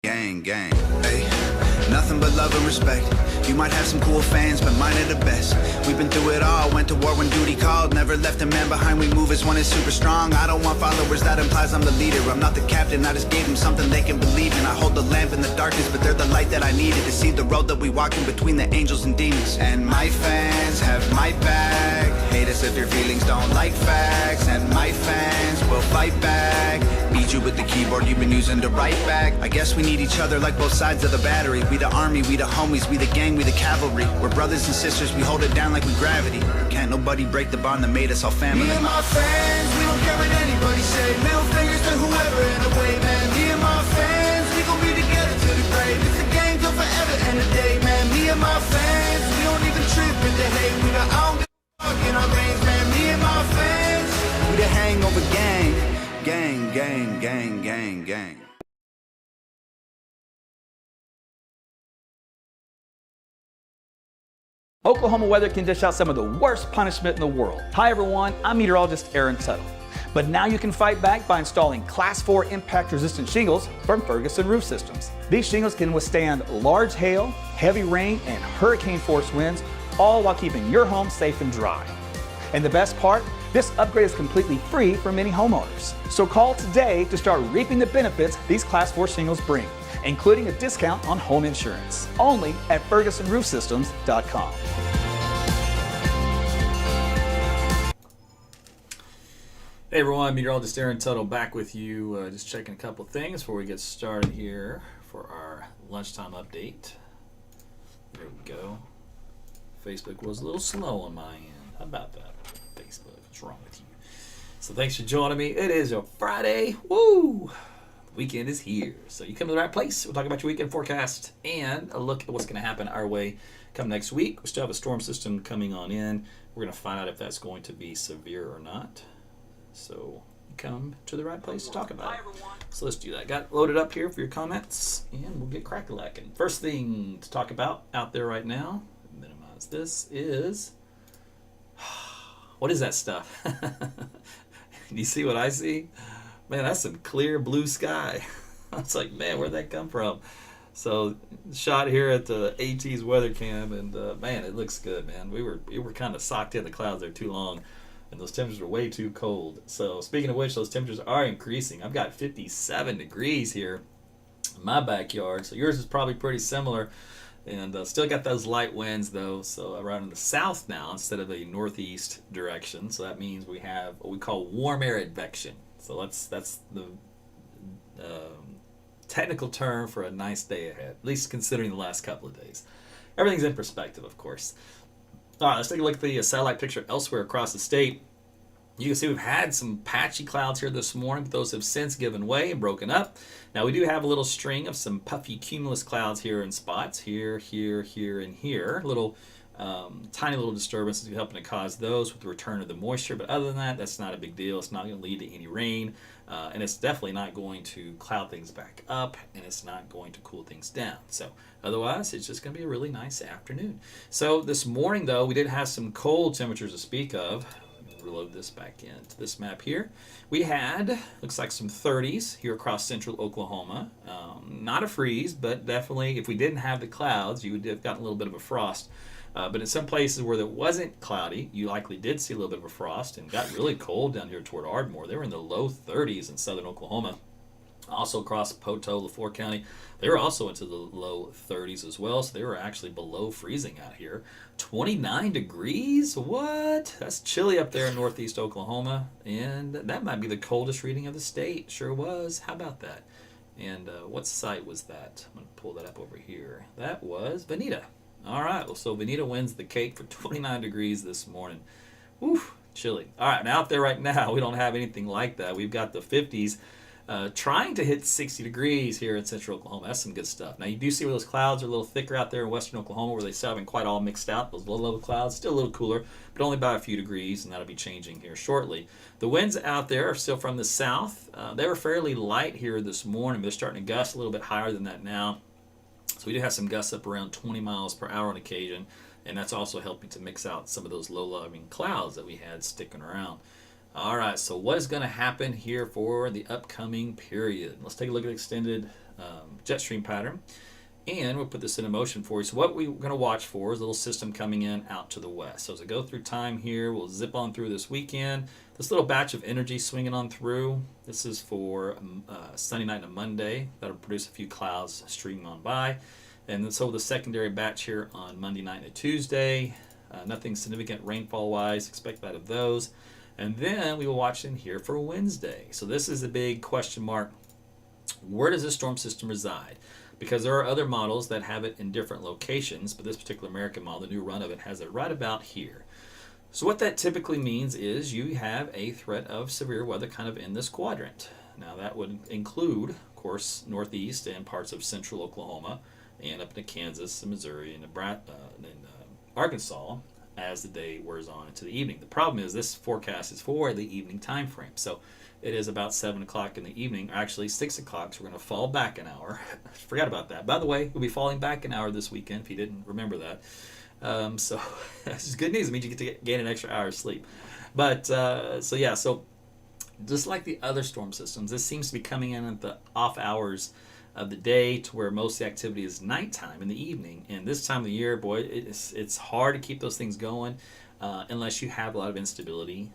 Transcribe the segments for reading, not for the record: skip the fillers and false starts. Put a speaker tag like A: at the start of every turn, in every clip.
A: Gang, gang, hey, nothing but love and respect. You might have some cool fans, but mine are the best. We've been through it all, went to war when duty called. Never left a man behind, we move as one is super strong. I don't want followers, that implies I'm the leader. I'm not the captain, I just gave them something they can believe in. I hold the lamp in the darkness, but they're the light that I needed to see the road that we walk in between the angels and demons. And my fans have my back. Hate us if your feelings don't like facts. And my fans will fight back. Beat you with the keyboard you've been using to write back. I guess we need each other like both sides of the battery. We the army, we the homies, we the gang, we the cavalry. We're brothers and sisters, we hold it down like we gravity. Can't nobody break the bond that made us all family.
B: Me and my fans, we don't care what anybody say. Middle fingers to whoever in the way, man. Me and my fans, we gon' be together to the grave. It's a game till forever and a day, man. Me and my fans, we don't even trip in the hate. We got all the fuck in our veins, man. Me and my fans,
A: We the hangover gang. Gang, gang, gang, gang, gang.
C: Oklahoma weather can dish out some of the worst punishment in the world. Hi everyone, I'm meteorologist Tuttle. But now you can fight back by installing Class 4 impact-resistant shingles from Ferguson Roof Systems. These shingles can withstand large hail, heavy rain, and hurricane-force winds, all while keeping your home safe and dry. And the best part? This upgrade is completely free for many homeowners. So call today to start reaping the benefits these Class 4 shingles bring, including a discount on home insurance. Only at FergusonRoofSystems.com.
D: Hey everyone, meteorologist Tuttle back with you. Just checking a couple things before we get started here for our lunchtime update. There we go. Facebook was a little slow on my end. How about that? Facebook, what's wrong with you? So thanks for joining me. It is a Friday. Woo! The weekend is here. So you come to the right place. We'll talk about your weekend forecast and a look at what's going to happen our way come next week. We still have a storm system coming on in. We're going to find out if that's going to be severe or not. So come to the right place to talk about it. So let's do that. Got it loaded up here for your comments, and we'll get crack-a-lacking. First thing to talk about out there right now, minimize this, is what is that stuff? Do you see what I see? Man, that's some clear blue sky. I was like, man, where'd that come from? So shot here at the AT's weather cam, and man, it looks good, man. We were kind of socked in the clouds there too long. And those temperatures are way too cold. So speaking of which, those temperatures are increasing. I've got 57 degrees here in my backyard. So yours is probably pretty similar. And still got those light winds though. So around in the south now instead of a northeast direction. So that means we have what we call warm air advection. So that's the technical term for a nice day ahead. At least considering the last couple of days. Everything's in perspective, of course. All right, let's take a look at the satellite picture elsewhere across the state. You can see we've had some patchy clouds here this morning, but those have since given way and broken up. Now we do have a little string of some puffy cumulus clouds here in spots, here, here, here, and here. Little tiny little disturbances helping to cause those with the return of the moisture. But other than that, that's not a big deal. It's not going to lead to any rain, and it's definitely not going to cloud things back up, and it's not going to cool things down. So otherwise, it's just going to be a really nice afternoon. So this morning, though, we did have some cold temperatures to speak of. Reload this back into this map here. We had, looks like some 30s here across central Oklahoma. Not a freeze, but definitely if we didn't have the clouds, you would have gotten a little bit of a frost. But in some places where it wasn't cloudy, you likely did see a little bit of a frost and got really cold down here toward Ardmore. They were in the low 30s in southern Oklahoma. Also across Poteau, LaFleur County, they were also into the low 30s as well, so they were actually below freezing out here. 29 degrees? What? That's chilly up there in northeast Oklahoma, and that might be the coldest reading of the state. Sure was. How about that? And what site was that? I'm going to pull that up over here. That was Veneta. All right, well, so Veneta wins the cake for 29 degrees this morning. Whew, chilly. All right, now out there right now, we don't have anything like that. We've got the 50s. Trying to hit 60 degrees here in central Oklahoma. That's some good stuff. Now, you do see where those clouds are a little thicker out there in western Oklahoma where they still haven't quite all mixed out. Those low-level clouds, still a little cooler, but only by a few degrees, and that'll be changing here shortly. The winds out there are still from the south. They were fairly light here this morning. They're starting to gust a little bit higher than that now. So we do have some gusts up around 20 miles per hour on occasion, and that's also helping to mix out some of those low-lying clouds that we had sticking around. All right, so what is going to happen here for the upcoming period? Let's take a look at extended jet stream pattern. And we'll put this into motion for you. So what we're going to watch for is a little system coming in out to the west. So as I go through time here, we'll zip on through this weekend. This little batch of energy swinging on through. This is for Sunday night and Monday. That'll produce a few clouds streaming on by. And then so the secondary batch here on Monday night and Tuesday. Nothing significant rainfall-wise. Expect that of those. And then we will watch in here for Wednesday. So this is a big question mark. Where does this storm system reside? Because there are other models that have it in different locations, but this particular American model, the new run of it, has it right about here. So what that typically means is you have a threat of severe weather kind of in this quadrant. Now that would include, of course, northeast and parts of central Oklahoma, and up into Kansas and Missouri and Arkansas as the day wears on into the evening. The problem is this forecast is for the evening time frame. So it is about 7 o'clock in the evening, or actually 6 o'clock, so we're going to fall back an hour. Forgot about that. By the way, we'll be falling back an hour this weekend, if you didn't remember that. So this is good news. It means you get to gain an extra hour of sleep. But, so just like the other storm systems, this seems to be coming in at the off hours of the day to where most of the activity is nighttime in the evening. And this time of the year, boy, it's hard to keep those things going unless you have a lot of instability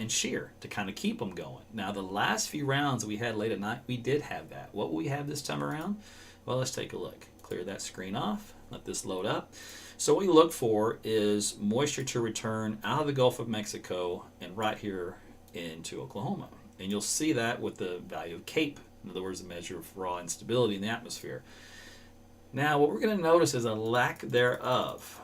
D: and shear to kind of keep them going. Now, the last few rounds that we had late at night, we did have that. What will we have this time around? Well, let's take a look. Clear that screen off. Let this load up. So what we look for is moisture to return out of the Gulf of Mexico and right here into Oklahoma. And you'll see that with the value of CAPE. In other words, a measure of raw instability in the atmosphere. Now, what we're going to notice is a lack thereof.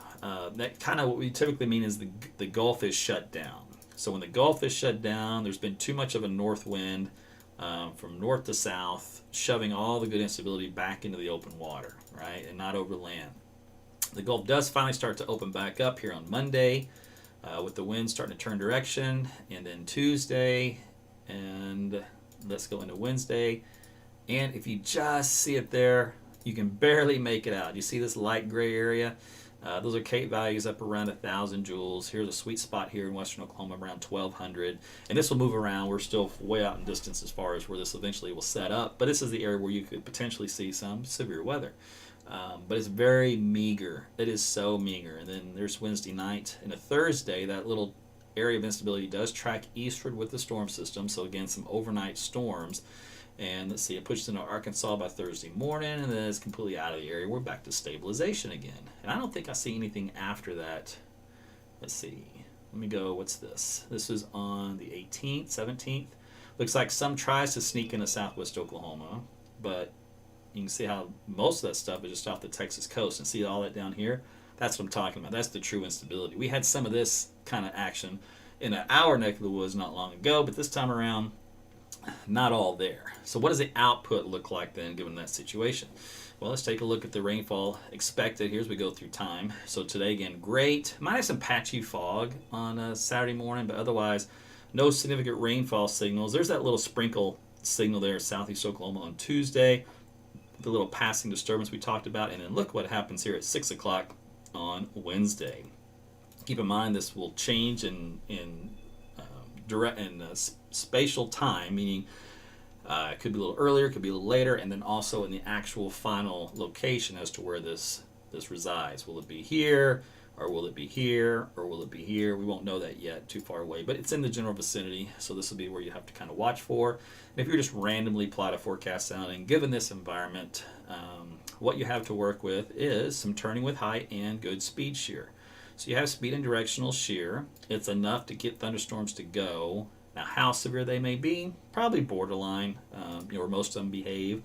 D: That kind of what we typically mean is the Gulf is shut down. So when the Gulf is shut down, there's been too much of a north wind from north to south, shoving all the good instability back into the open water, right, and not over land. The Gulf does finally start to open back up here on Monday with the wind starting to turn direction, and then Tuesday, and let's go into Wednesday. And if you just see it there, you can barely make it out. You see this light gray area? Those are CAPE values up around 1,000 joules. Here's a sweet spot here in western Oklahoma around 1,200. And this will move around. We're still way out in distance as far as where this eventually will set up. But this is the area where you could potentially see some severe weather. But it's very meager. It is so meager. And then there's Wednesday night. And a Thursday, that little area of instability does track eastward with the storm system. So again, some overnight storms. And let's see, it pushes into Arkansas by Thursday morning, and then it's completely out of the area. We're back to stabilization again. And I don't think I see anything after that. Let's see. Let me go, what's this? This is on the 18th, 17th. Looks like some tries to sneak into southwest Oklahoma, but you can see how most of that stuff is just off the Texas coast. And see all that down here? That's what I'm talking about. That's the true instability. We had some of this kind of action in our neck of the woods not long ago, but this time around, not all there. So what does the output look like then given that situation? Well, let's take a look at the rainfall expected here as we go through time. So today again, great. Might have some patchy fog on Saturday morning, but otherwise no significant rainfall signals. There's that little sprinkle signal there southeast Oklahoma on Tuesday, the little passing disturbance we talked about, and then look what happens here at 6 o'clock on Wednesday. Keep in mind this will change in spatial time, meaning it could be a little earlier, it could be a little later, and then also in the actual final location as to where this resides. Will it be here, or will it be here, or will it be here? We won't know that yet, too far away, but it's in the general vicinity, so this will be where you have to kind of watch for. And if you're just randomly plot a forecast out, and given this environment, what you have to work with is some turning with height and good speed shear. So you have speed and directional shear. It's enough to get thunderstorms to go. Now, how severe they may be, probably borderline, where most of them behave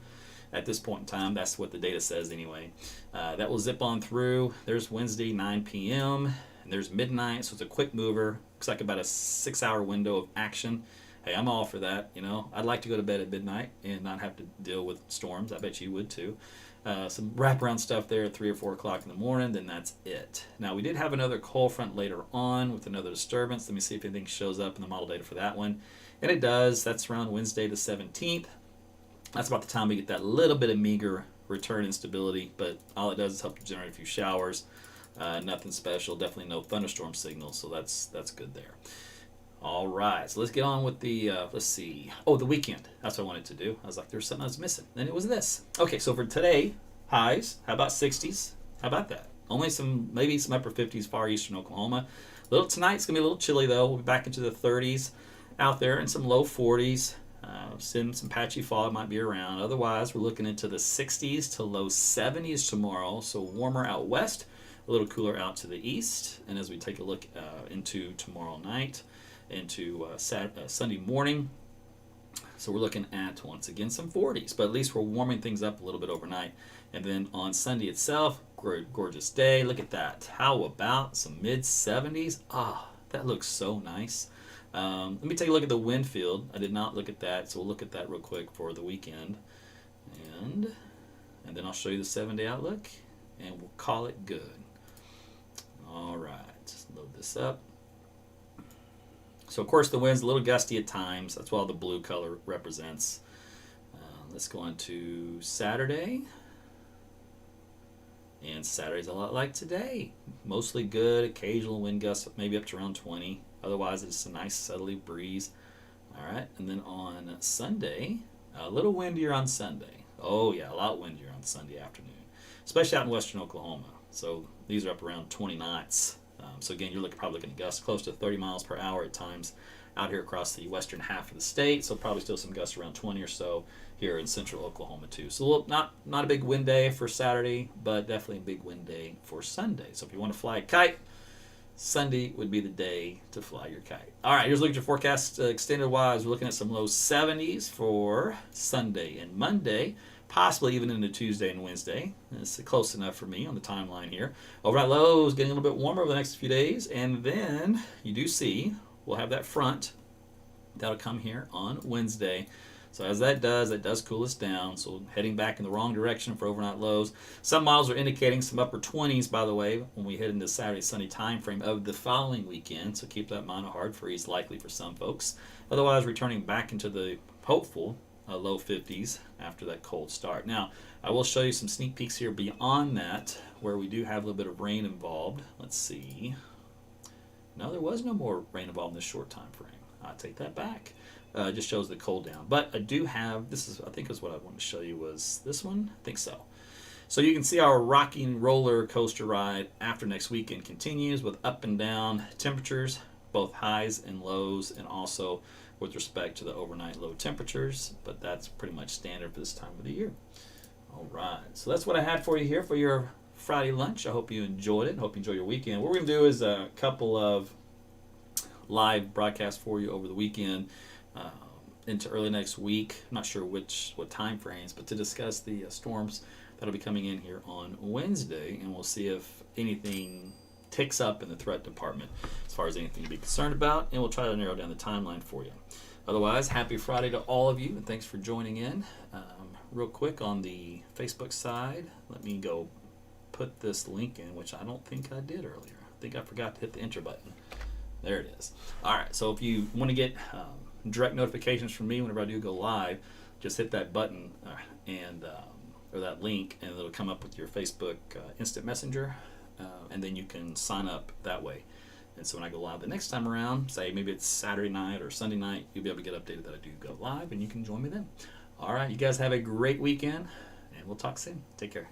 D: at this point in time. That's what the data says anyway. That will zip on through. There's Wednesday, 9 p.m., and there's midnight, so it's a quick mover. Looks like about a 6-hour window of action. Hey, I'm all for that, I'd like to go to bed at midnight and not have to deal with storms. I bet you would too. Some wraparound stuff there at 3 or 4 o'clock in the morning, then that's it. Now, we did have another cold front later on with another disturbance. Let me see if anything shows up in the model data for that one. And it does. That's around Wednesday the 17th. That's about the time we get that little bit of meager return instability, but all it does is help to generate a few showers. Nothing special. Definitely no thunderstorm signals, so that's good there. All right, so let's get on with the, let's see. Oh, the weekend. That's what I wanted to do. I was like, there's something I was missing. Then it was this. Okay, so for today, highs, how about 60s? How about that? Only maybe some upper 50s, far eastern Oklahoma. Tonight's going to be a little chilly, though. We'll be back into the 30s out there and some low 40s. Some patchy fog might be around. Otherwise, we're looking into the 60s to low 70s tomorrow. So warmer out west, a little cooler out to the east. And as we take a look into tomorrow night, into Sunday morning, so we're looking at, once again, some 40s, but at least we're warming things up a little bit overnight. And then on Sunday itself, gorgeous day. Look at that. How about some mid 70s? That looks so nice. Let me take a look at the wind field. I did not look at that, so we'll look at that real quick for the weekend. And then I'll show you the 7-day outlook, and we'll call it good. All right, just load this up. So, of course, the wind's a little gusty at times. That's what all the blue color represents. Let's go on to Saturday. And Saturday's a lot like today. Mostly good, occasional wind gusts, maybe up to around 20. Otherwise, it's a nice southerly breeze. All right, and then on Sunday, a little windier on Sunday. Oh, yeah, a lot windier on Sunday afternoon, especially out in western Oklahoma. So these are up around 20 knots. So again, you're probably looking at gusts close to 30 miles per hour at times out here across the western half of the state. So probably still some gusts around 20 or so here in central Oklahoma too. So not a big wind day for Saturday, but definitely a big wind day for Sunday. So if you want to fly a kite, Sunday would be the day to fly your kite. All right, here's a look at your forecast extended wise. We're looking at some low 70s for Sunday and Monday, possibly even into Tuesday and Wednesday. It's close enough for me on the timeline here. Overnight lows getting a little bit warmer over the next few days, and then you do see we'll have that front that'll come here on Wednesday. So as that does cool us down. So heading back in the wrong direction for overnight lows. Some models are indicating some upper 20s, by the way, when we head into Saturday, Sunday time frame of the following weekend. So keep that in mind. A hard freeze likely for some folks. Otherwise, returning back into the hopeful low 50s after that cold start. Now, I will show you some sneak peeks here beyond that, where we do have a little bit of rain involved. Let's see. No, there was no more rain involved in this short time frame. I'll take that back. It just shows the cold down. But I do have, I think is what I wanted to show you was this one. I think so. So you can see our rocking roller coaster ride after next weekend continues with up and down temperatures, both highs and lows, and also with respect to the overnight low temperatures. But that's pretty much standard for this time of the year. All right. So that's what I had for you here for your Friday lunch. I hope you enjoyed it and hope you enjoy your weekend. What we're going to do is a couple of live broadcasts for you over the weekend. Into early next week. I'm not sure what time frames, but to discuss the storms that'll be coming in here on Wednesday, and we'll see if anything ticks up in the threat department as far as anything to be concerned about, and we'll try to narrow down the timeline for you. Otherwise, happy Friday to all of you, and thanks for joining in. Real quick on the Facebook side, let me go put this link in, which I don't think I did earlier. I think I forgot to hit the enter button. There it is. All right, so if you want to get direct notifications from me whenever I do go live, just hit that button or that link, and it'll come up with your Facebook instant messenger, and then you can sign up that way. And so when I go live the next time around, say maybe it's Saturday night or Sunday night, you'll be able to get updated that I do go live, and you can join me then. All right, you guys have a great weekend, and we'll talk soon. Take care.